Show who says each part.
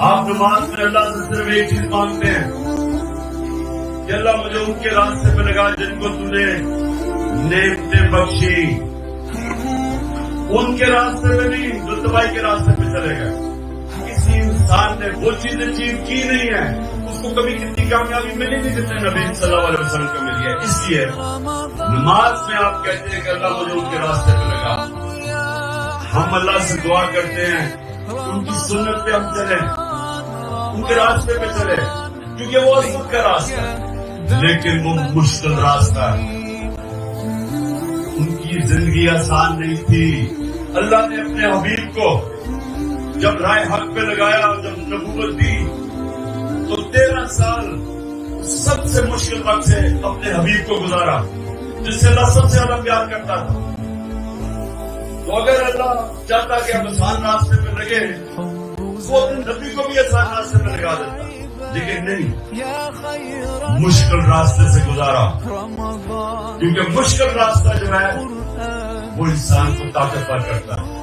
Speaker 1: آپ نماز میں اللہ سے صرف ایک چیز مانگتے ہیں کہ اللہ مجھے ان کے راستے پہ لگا جن کو تم نے نعمتیں بخشی، ان کے راستے پہ نہیں جو تباہی کے راستے پہ چلے گئے۔ کسی انسان نے وہ چیز اچیو کی نہیں ہے، اس کو کبھی کتنی کامیابی ملی نہیں جتنے نبی صلی اللہ علیہ وسلم کو ملی ہے۔ اس لیے نماز میں آپ کہتے ہیں کہ اللہ مجھے ان کے راستے پہ لگا۔ ہم اللہ سے دعا کرتے ہیں ان کی سنت پہ ہم چلیں، ان کے راستے پہ چلے، کیونکہ وہ اصل کا راستہ ہے، لیکن وہ مشکل راستہ ہے۔ ان کی زندگی آسان نہیں تھی۔ اللہ نے اپنے حبیب کو جب رائے حق پہ لگایا، جب نبوت دی تو 13 سال سب سے مشکل وقت سے اپنے حبیب کو گزارا، جس سے اللہ سب سے زیادہ پیار کرتا تھا۔ تو اگر اللہ چاہتا کہ ہم آسان راستے پہ لگے، وہ اپنے نبی کو بھی آسان راستے پہ لگا دیتا، لیکن نہیں، مشکل راستے سے گزارا، کیونکہ مشکل راستہ جو ہے وہ انسان کو طاقتور کرتا ہے۔